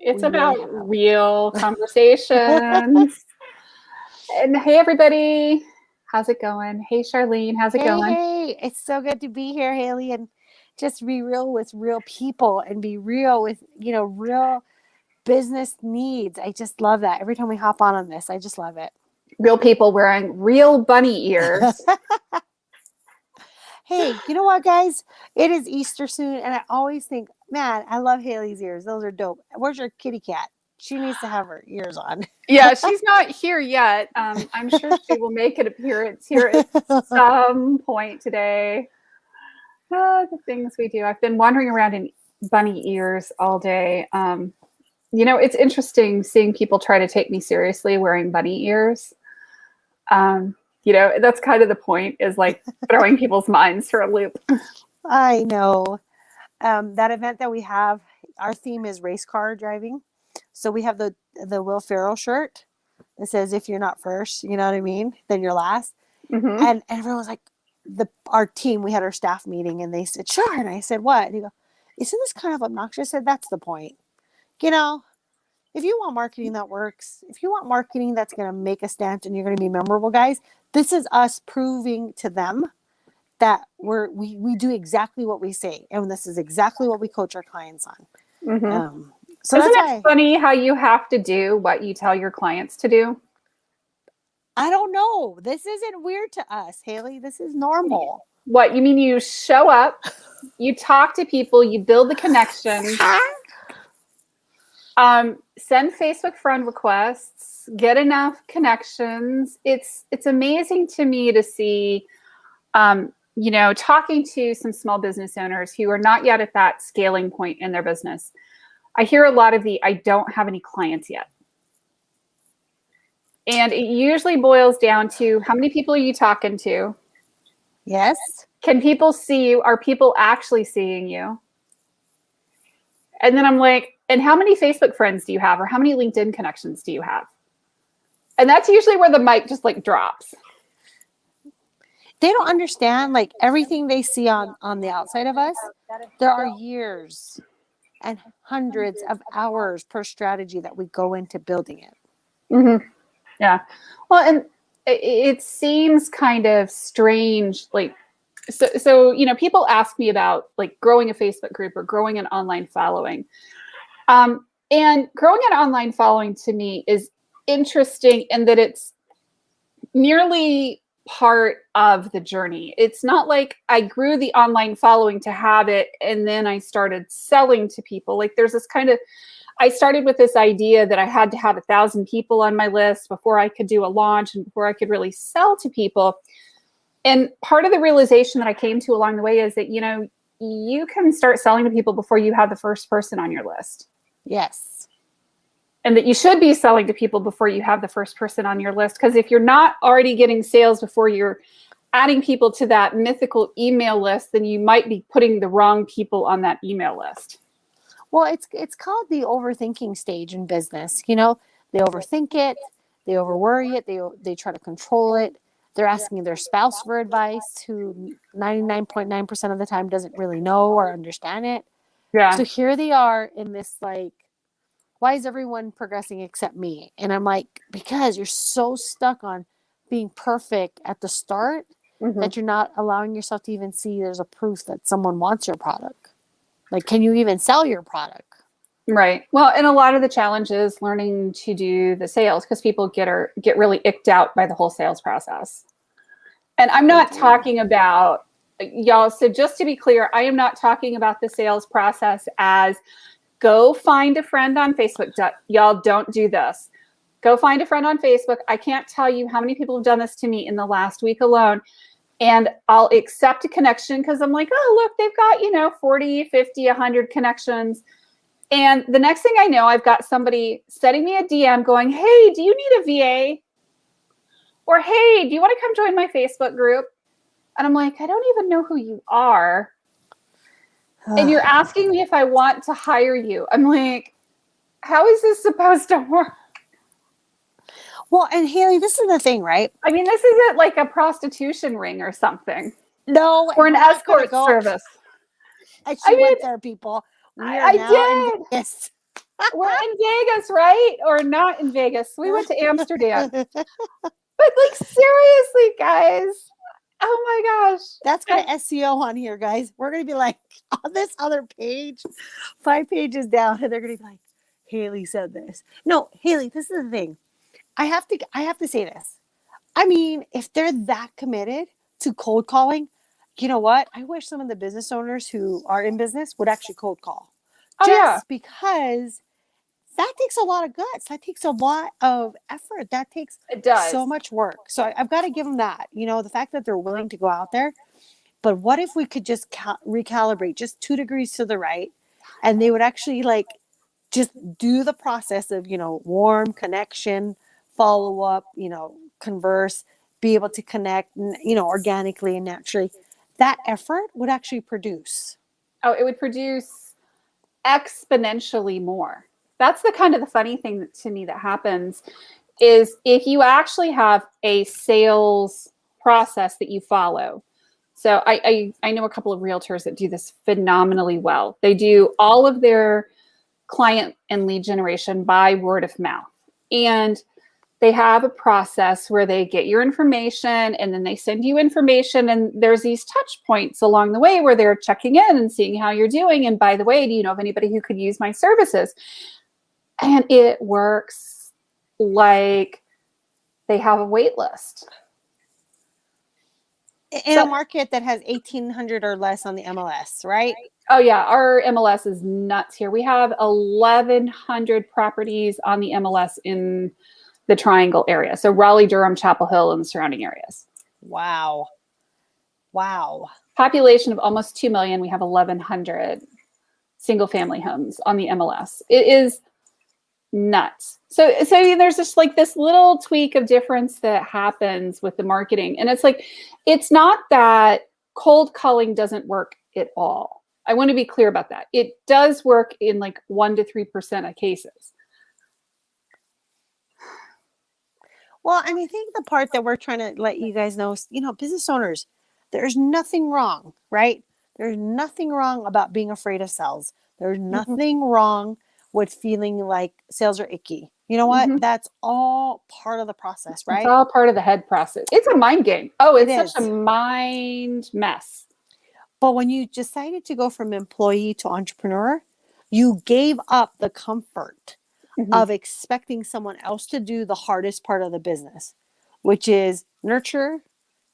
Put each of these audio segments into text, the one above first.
It's about real conversations. And hey, everybody. How's it going? Hey, Charlene. How's it going? Hey, it's so good to be here, Haley, and just be real with real people and be real with, real business needs. I just love that. Every time we hop on this, I just love it. Real people wearing real bunny ears. Hey, you know what, guys? It is Easter soon, and I always think, man, I love Haley's ears. Those are dope. Where's your kitty cat? She needs to have her ears on. Yeah, she's not here yet. I'm sure she will make an appearance here at some point today. The things we do. I've been wandering around in bunny ears all day. It's interesting seeing people try to take me seriously wearing bunny ears. That's kind of the point, is like throwing people's minds for a loop. I know. That event that we have, our theme is race car driving. So we have the Will Ferrell shirt that says, if you're not first, you know what I mean, then you're last. Mm-hmm. And everyone was like, our team, we had our staff meeting, and they said, sure. And I said, what? And he goes, isn't this kind of obnoxious? I said, that's the point. If you want marketing that works, if you want marketing that's going to make a stand and you're going to be memorable, guys, this is us proving to them that we do exactly what we say. And this is exactly what we coach our clients on. Mm-hmm. So isn't it funny how you have to do what you tell your clients to do? I don't know. This isn't weird to us, Haley. This is normal. What, you mean you show up, you talk to people, you build the connections, send Facebook friend requests, get enough connections. It's amazing to me to see, talking to some small business owners who are not yet at that scaling point in their business. I hear a lot of I don't have any clients yet. And it usually boils down to, how many people are you talking to? Yes. Can people see you? Are people actually seeing you? And then I'm like, and how many Facebook friends do you have? Or how many LinkedIn connections do you have? And that's usually where the mic just drops. They don't understand, everything they see on the outside of us. There are years and hundreds of hours per strategy that we go into building it. Mm-hmm. Yeah. Well, and it seems kind of strange. So people ask me about growing a Facebook group or growing an online following. And growing an online following to me is interesting in that it's merely part of the journey. It's not like I grew the online following to have it and then I started selling to people. There's this I started with this idea that I had to have 1,000 people on my list before I could do a launch and before I could really sell to people. And part of the realization that I came to along the way is that, you can start selling to people before you have the first person on your list. Yes. And that you should be selling to people before you have the first person on your list. Because if you're not already getting sales before you're adding people to that mythical email list, then you might be putting the wrong people on that email list. Well, it's called the overthinking stage in business. They overthink it, they overworry it, they try to control it. They're asking their spouse for advice, who 99.9% of the time doesn't really know or understand it. Yeah. So here they are in this why is everyone progressing except me? And I'm like, because you're so stuck on being perfect at the start, mm-hmm. that you're not allowing yourself to even see there's a proof that someone wants your product. Can you even sell your product? Right. Well, and a lot of the challenge is learning to do the sales, because people get really icked out by the whole sales process. And I'm not talking about, y'all, so just to be clear, I am not talking about the sales process as go find a friend on Facebook. Y'all, don't do this. Go find a friend on Facebook. I can't tell you how many people have done this to me in the last week alone. And I'll accept a connection because I'm like, oh, look, they've got, 40, 50, 100 connections. And the next thing I know, I've got somebody sending me a DM going, hey, do you need a VA? Or, hey, do you want to come join my Facebook group? And I'm like, I don't even know who you are. And you're asking me if I want to hire you. I'm like, how is this supposed to work? Well, and Haley, this is the thing, right? I mean, this isn't like a prostitution ring or something. No. Or an escort service. I went there, people. I did. Yes. We're in Vegas, right? Or not in Vegas. We went to Amsterdam. But like, seriously, guys. Oh my gosh. That's going to SEO on here, guys. We're going to be like on this other page, 5 pages down, and they're going to be like, Haley said this. No, Haley, this is the thing. I have to say this. I mean, if they're that committed to cold calling, you know what? I wish some of the business owners who are in business would actually cold call. Oh, yeah. Because that takes a lot of guts. That takes a lot of effort. That takes It does. so much work. So I've got to give them that. You know, the fact that they're willing to go out there. But what if we could just recalibrate just 2 degrees to the right, and they would actually like just do the process of, you know, warm connection, follow up, you know, converse, be able to connect, you know, organically and naturally. That effort would actually produce. Oh, it would produce exponentially more. That's the kind of the funny thing that, to me, that happens is if you actually have a sales process that you follow. So I know a couple of realtors that do this phenomenally well. They do all of their client and lead generation by word of mouth. And they have a process where they get your information and then they send you information. And there's these touch points along the way where they're checking in and seeing how you're doing. And by the way, do you know of anybody who could use my services? And it works like they have a wait list. In a market that has 1,800 or less on the MLS, right? Oh, yeah. Our MLS is nuts here. We have 1,100 properties on the MLS in the Triangle area. So Raleigh, Durham, Chapel Hill, and the surrounding areas. Wow. Wow. Population of almost 2 million. We have 1,100 single family homes on the MLS. It is nuts. So there's just like this little tweak of difference that happens with the marketing. And it's like, it's not that cold calling doesn't work at all. I want to be clear about that. It does work in like 1 to 3% of cases. Well, and I think the part that we're trying to let you guys know is, you know, business owners, there's nothing wrong, right? There's nothing wrong about being afraid of sales. There's nothing wrong with feeling like sales are icky. You know what? That's all part of the process, right? It's all part of the head process. It's a mind game. Oh, it's It such is. a mind mess. But when you decided to go from employee to entrepreneur, you gave up the comfort of expecting someone else to do the hardest part of the business, which is nurture,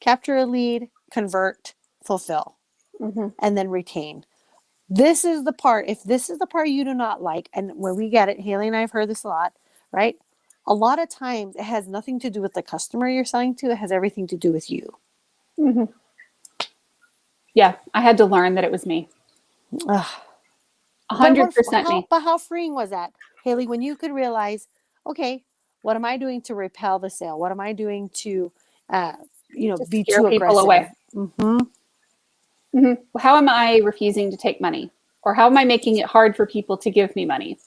capture a lead, convert, fulfill, and then retain. This is the part, if this is the part you do not like, and when we get it, Haley and I have heard this a lot, right? A lot of times it has nothing to do with the customer you're selling to. It has everything to do with you. Yeah, I had to learn that it was me. 100% me. But how freeing was that, Haley, when you could realize, okay, what am I doing to repel the sale? What am I doing to, be too aggressive? Away. How am I refusing to take money? Or how am I making it hard for people to give me money?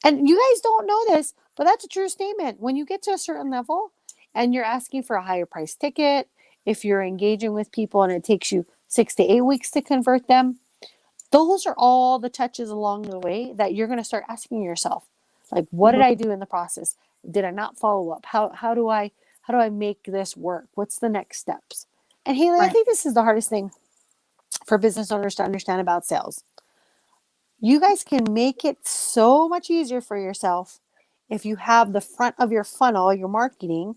And you guys don't know this, but that's a true statement. When you get to a certain level and you're asking for a higher price ticket, if you're engaging with people and it takes you 6 to 8 weeks to convert them, those are all the touches along the way that you're going to start asking yourself, like, what did I do in the process? Did I not follow up? How do I make this work? What's the next steps? And Haley, I think this is the hardest thing for business owners to understand about sales. You guys can make it so much easier for yourself if you have the front of your funnel, your marketing,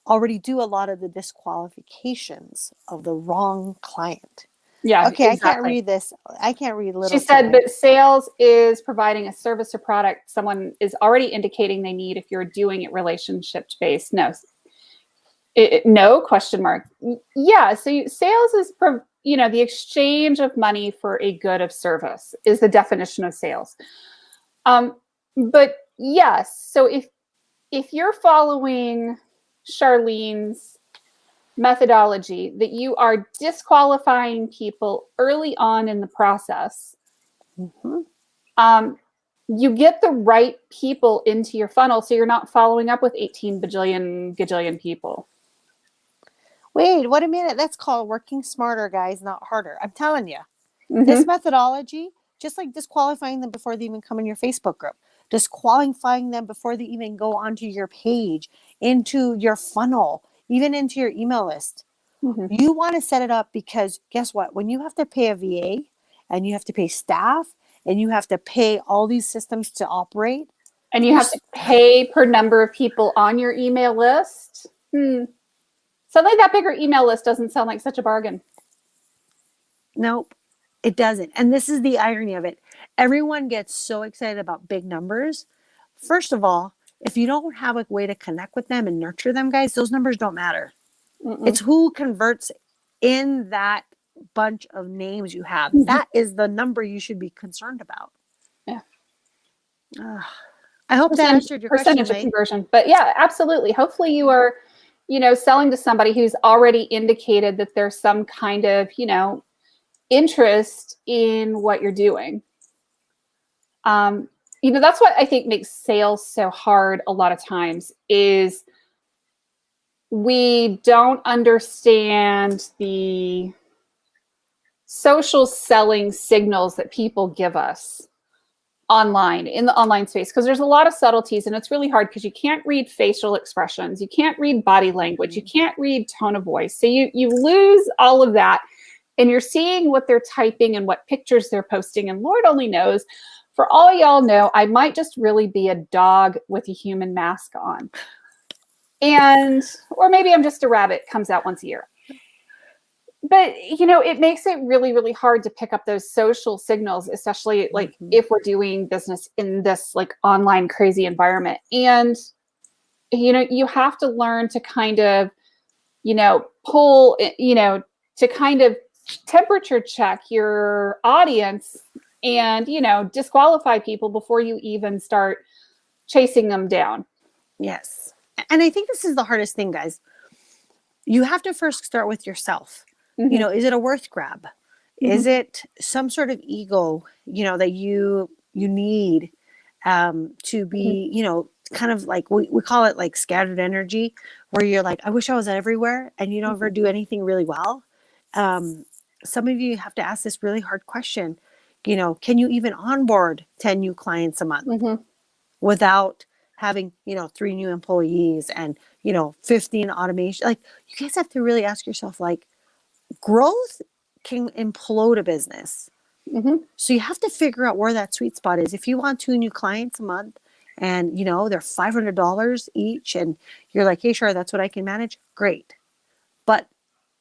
already do a lot of the disqualifications of the wrong client. Yeah. Okay, exactly. I can't read this. I can't read little. She said, but sales is providing a service or product someone is already indicating they need if you're doing it relationship based. No. No, question mark. Yeah. So sales is, the exchange of money for a good of service is the definition of sales. But yes, so if you're following Charlene's methodology that you are disqualifying people early on in the process, you get the right people into your funnel, so you're not following up with 18 gajillion people. Wait, wait a minute. That's called working smarter, guys, not harder. I'm telling you, this methodology just like disqualifying them before they even come in your Facebook group, disqualifying them before they even go onto your page, into your funnel, even into your email list. Mm-hmm. You want to set it up because guess what? When you have to pay a VA and you have to pay staff and you have to pay all these systems to operate. And you have to pay per number of people on your email list. Suddenly that bigger email list doesn't sound like such a bargain. Nope, it doesn't. And this is the irony of it. Everyone gets so excited about big numbers. First of all, if you don't have a way to connect with them and nurture them, guys, those numbers don't matter. Mm-mm. It's who converts in that bunch of names you have. Mm-hmm. That is the number you should be concerned about. Yeah. I hope that answered your question. Percentage of conversion. But yeah, absolutely. Hopefully you are, selling to somebody who's already indicated that there's some kind of, interest in what you're doing. That's what I think makes sales so hard a lot of times is we don't understand the social selling signals that people give us online, in the online space, because there's a lot of subtleties and it's really hard because you can't read facial expressions, you can't read body language, you can't read tone of voice. So you lose all of that and you're seeing what they're typing and what pictures they're posting. And Lord only knows, for all y'all know, I might just really be a dog with a human mask on. Or maybe I'm just a rabbit, comes out once a year. But, it makes it really, really hard to pick up those social signals, especially like if we're doing business in this like online crazy environment. And, you have to learn to kind of, pull, to kind of temperature check your audience and, disqualify people before you even start chasing them down. Yes. And I think this is the hardest thing, guys. You have to first start with yourself. Mm-hmm. Is it a worth grab? Mm-hmm. Is it some sort of ego, that you need to be, mm-hmm. Kind of like we call it like scattered energy, where you're like, I wish I was everywhere and you never do anything really well. Some of you have to ask this really hard question. Can you even onboard 10 new clients a month mm-hmm. without having, 3 new employees and, 15 automation? Like, you guys have to really ask yourself, like, growth can implode a business. Mm-hmm. So you have to figure out where that sweet spot is. If you want 2 new clients a month and, they're $500 each and you're like, hey, sure, that's what I can manage. Great. But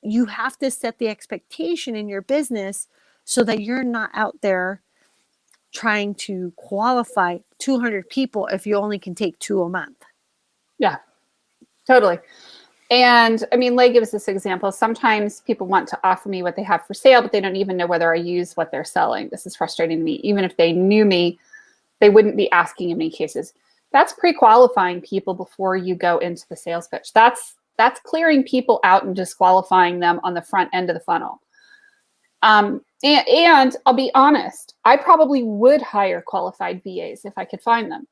you have to set the expectation in your business so that you're not out there trying to qualify 200 people if you only can take 2 a month. Yeah, totally. And I mean, Lay gives this example. Sometimes people want to offer me what they have for sale, but they don't even know whether I use what they're selling. This is frustrating to me. Even if they knew me, they wouldn't be asking in many cases. That's pre-qualifying people before you go into the sales pitch. That's clearing people out and disqualifying them on the front end of the funnel. And I'll be honest, I probably would hire qualified VAs if I could find them.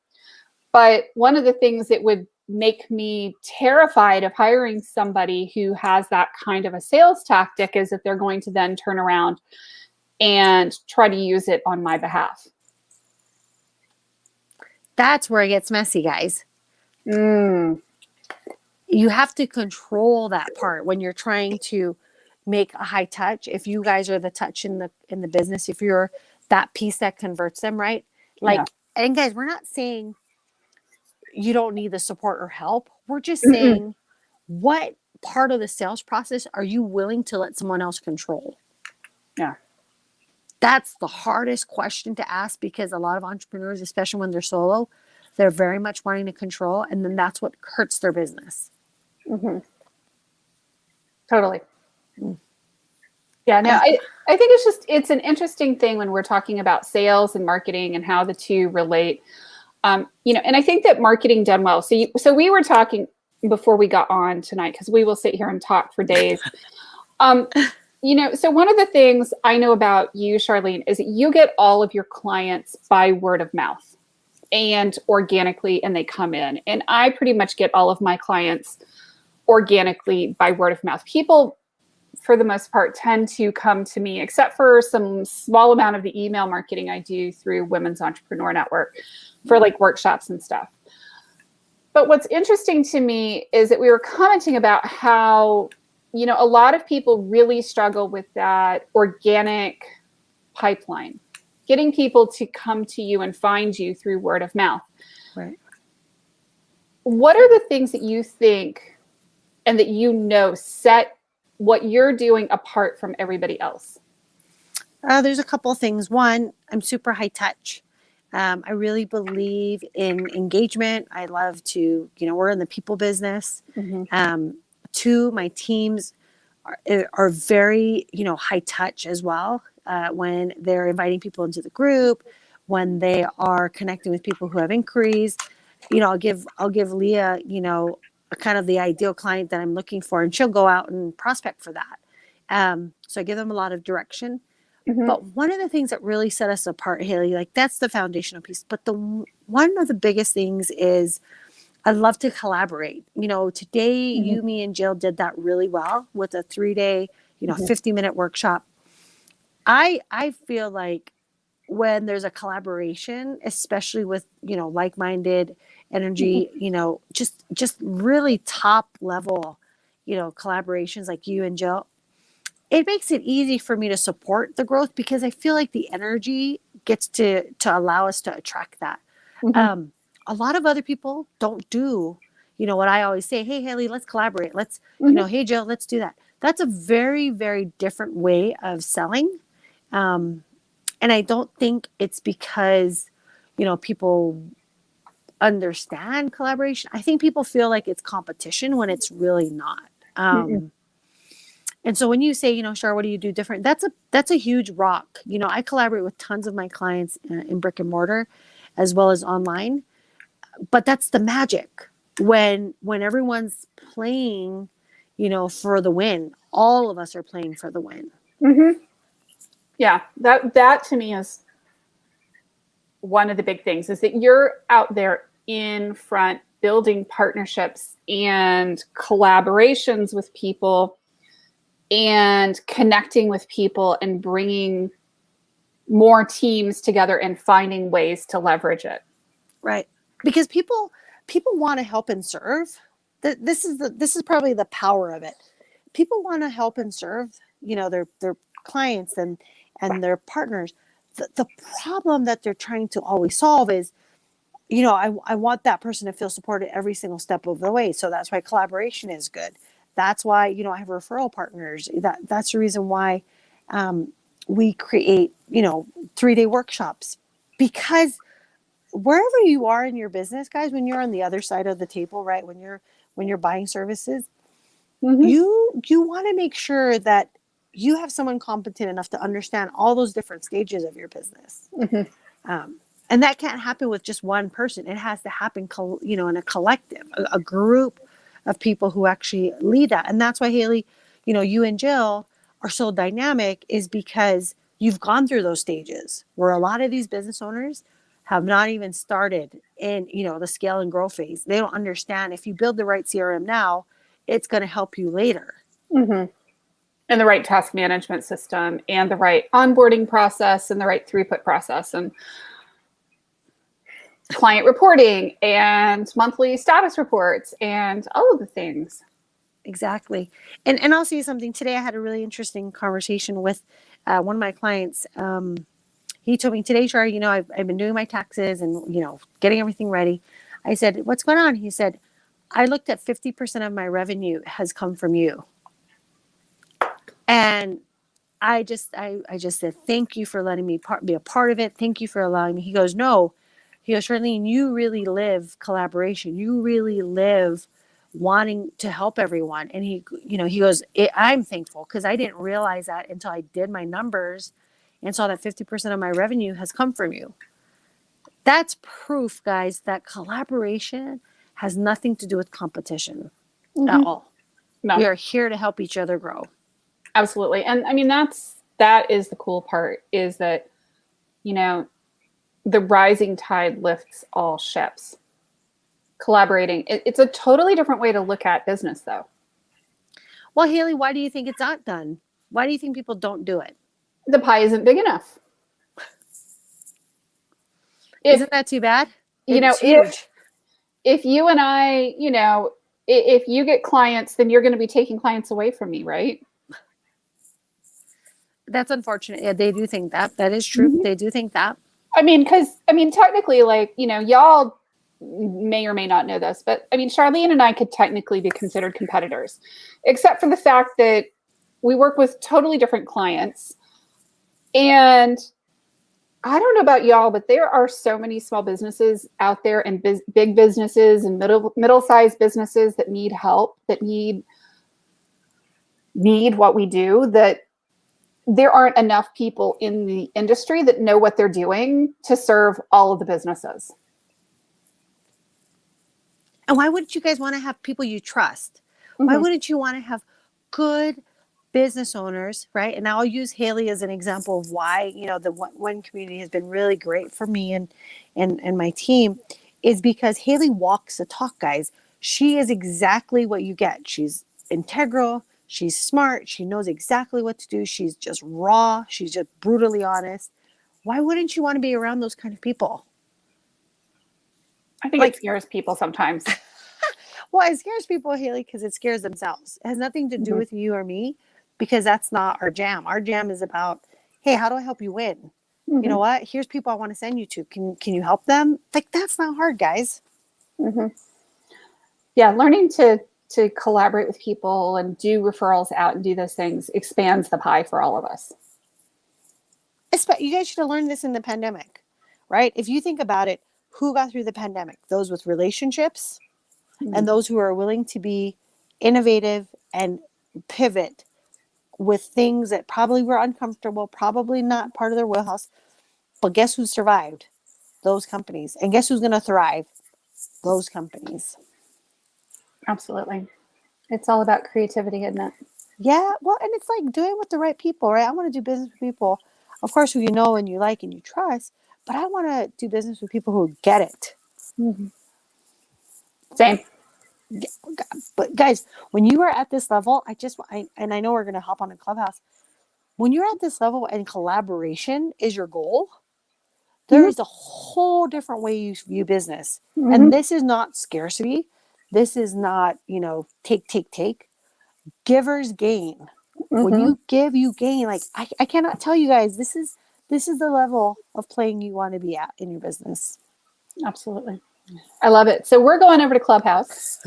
But one of the things that would make me terrified of hiring somebody who has that kind of a sales tactic is that they're going to then turn around and try to use it on my behalf. That's where it gets messy, guys. You have to control that part when you're trying to make a high touch. If you guys are the touch in the business, if you're that piece that converts them, right? Like, yeah. And guys, we're not saying you don't need the support or help. We're just saying, what part of the sales process are you willing to let someone else control? Yeah. That's the hardest question to ask, because a lot of entrepreneurs, especially when they're solo, they're very much wanting to control. And then that's what hurts their business. Mm-hmm. Totally. Yeah, no, I think it's an interesting thing when we're talking about sales and marketing and how the two relate. And I think that marketing done well. So we were talking before we got on tonight, because we will sit here and talk for days. So one of the things I know about you, Charlene, is that you get all of your clients by word of mouth and organically, and they come in. And I pretty much get all of my clients organically by word of mouth. People for the most part, tend to come to me, except for some small amount of the email marketing I do through Women's Entrepreneur Network for like workshops and stuff. But what's interesting to me is that we were commenting about how, you know, a lot of people really struggle with that organic pipeline, getting people to come to you and find you through word of mouth. Right. What are the things that you think and that you know set what you're doing apart from everybody else? There's a couple of things. One, I'm super high touch. I really believe in engagement. I love to, you know, we're in the people business. Mm-hmm. Two, my teams are very, you know, high touch as well. When they're inviting people into the group, when they are connecting with people who have inquiries, you know, I'll give Leah, you know, kind of the ideal client that I'm looking for, and she'll go out and prospect for that. So I give them a lot of direction. Mm-hmm. But one of the things that really set us apart, Haley, like that's the foundational piece. But one of the biggest things is I love to collaborate. You know, today Mm-hmm. you, me, and Jill did that really well with a 3-day, you know, Mm-hmm. 50-minute workshop. I feel like when there's a collaboration, especially with, you know, like-minded energy, you know, just really top level, you know, collaborations like you and Jill, it makes it easy for me to support the growth because I feel like the energy gets to allow us to attract that. Mm-hmm. A lot of other people don't do, you know, what I always say, hey, Haley, let's collaborate. Let's, Mm-hmm. you know, hey, Jill, let's do that. That's a very, very different way of selling. And I don't think it's because, you know, people understand collaboration. I think people feel like it's competition when it's really not. Mm-hmm. And so when you say, you know, Char, what do you do different? That's a huge rock. You know, I collaborate with tons of my clients in brick and mortar as well as online. But that's the magic when everyone's playing, you know, for the win. All of us are playing for the win. Mm-hmm. Yeah, that to me is one of the big things, is that you're out there in front building partnerships and collaborations with people and connecting with people and bringing more teams together and finding ways to leverage it. Right. Because people want to help and serve. This is probably the power of it. People want to help and serve, you know, their clients and their partners. The problem that they're trying to always solve is, you know, I want that person to feel supported every single step of the way. So that's why collaboration is good. That's why, you know, I have referral partners. That's the reason why we create, you know, 3-day workshops, because wherever you are in your business, guys, when you're on the other side of the table, right? When you're buying services, Mm-hmm. you want to make sure that you have someone competent enough to understand all those different stages of your business. Mm-hmm. And that can't happen with just one person. It has to happen, you know, in a collective, a group of people who actually lead that. And that's why, Haley, you know, you and Jill are so dynamic, is because you've gone through those stages where a lot of these business owners have not even started in, you know, the scale and grow phase. They don't understand if you build the right CRM now, it's going to help you later. Mm-hmm. And the right task management system and the right onboarding process and the right throughput process and client reporting and monthly status reports and all of the things. Exactly. And I'll say something. Today I had a really interesting conversation with one of my clients. He told me today, Char, you know, I've been doing my taxes and, you know, getting everything ready. I said, what's going on? He said, I looked at 50% of my revenue has come from you. And I just said, thank you for letting me be a part of it. Thank you for allowing me. He goes, no. He goes, Charlene, you really live collaboration. You really live wanting to help everyone. And he, you know, he goes, I'm thankful because I didn't realize that until I did my numbers and saw that 50% of my revenue has come from you. That's proof, guys, that collaboration has nothing to do with competition at all. No. We are here to help each other grow. Absolutely. And I mean, that is the cool part, is that, you know, the rising tide lifts all ships. Collaborating. It's a totally different way to look at business, though. Well, Haley, why do you think it's not done? Why do you think people don't do it? The pie isn't big enough. Isn't that too bad? It's huge. If you and I, if you get clients, then you're going to be taking clients away from me, right? That's unfortunate. Yeah, they do think that. That is true. Mm-hmm. They do think that. Technically, y'all may or may not know this, but Charlene and I could technically be considered competitors, except for the fact that we work with totally different clients. And I don't know about y'all, but there are so many small businesses out there and big businesses and middle-sized businesses that need help, that need what we do, that there aren't enough people in the industry that know what they're doing to serve all of the businesses. And why wouldn't you guys want to have people you trust? Mm-hmm. Why wouldn't you want to have good business owners, right? And I'll use Haley as an example of why, the WEN community has been really great for me and my team, is because Haley walks the talk, guys. She is exactly what you get. She's integral. She's smart. She knows exactly what to do. She's just raw. She's just brutally honest. Why wouldn't you want to be around those kind of people? I think it scares people sometimes. Well, it scares people, Haley, because it scares themselves. It has nothing to do with you or me, because that's not our jam. Our jam is about, hey, how do I help you win? Mm-hmm. You know what? Here's people I want to send you to. Can you help them? That's not hard, guys. Mm-hmm. Yeah, learning to collaborate with people and do referrals out and do those things expands the pie for all of us. You guys should have learned this in the pandemic, right? If you think about it, who got through the pandemic? Those with relationships and those who are willing to be innovative and pivot with things that probably were uncomfortable, probably not part of their wheelhouse. But guess who survived? Those companies. And guess who's going to thrive? Those companies. Absolutely. It's all about creativity, isn't it? Yeah. Well, and it's like doing it with the right people, right? I want to do business with people, of course, who you know and you like and you trust, but I want to do business with people who get it. Mm-hmm. Same. But guys, when you are at this level, and I know we're going to hop on a Clubhouse. When you're at this level and collaboration is your goal, there is a whole different way you view business. Mm-hmm. And this is not scarcity. This is not, take. Givers gain. Mm-hmm. When you give, you gain. I cannot tell you guys, this is the level of playing you want to be at in your business. Absolutely. I love it. So we're going over to Clubhouse.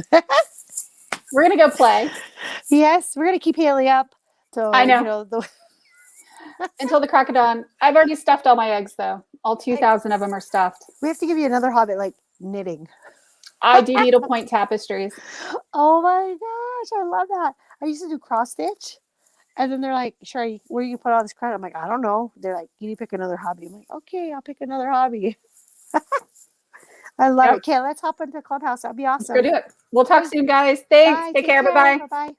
We're going to go play. Yes, we're going to keep Haley up. So I know. Until the crack of dawn. I've already stuffed all my eggs, though. All 2,000 of them are stuffed. We have to give you another hobby, like knitting. I do needlepoint tapestries. Oh my gosh, I love that. I used to do cross stitch. And then they're like, Sherry, where do you put all this credit? I'm like, I don't know. They're like, you need to pick another hobby. I'm like, okay, I'll pick another hobby. I love it. Okay, let's hop into Clubhouse. That'd be awesome. Let's go do it. We'll talk soon, guys. Thanks. Bye. Take care. Bye-bye. Bye-bye.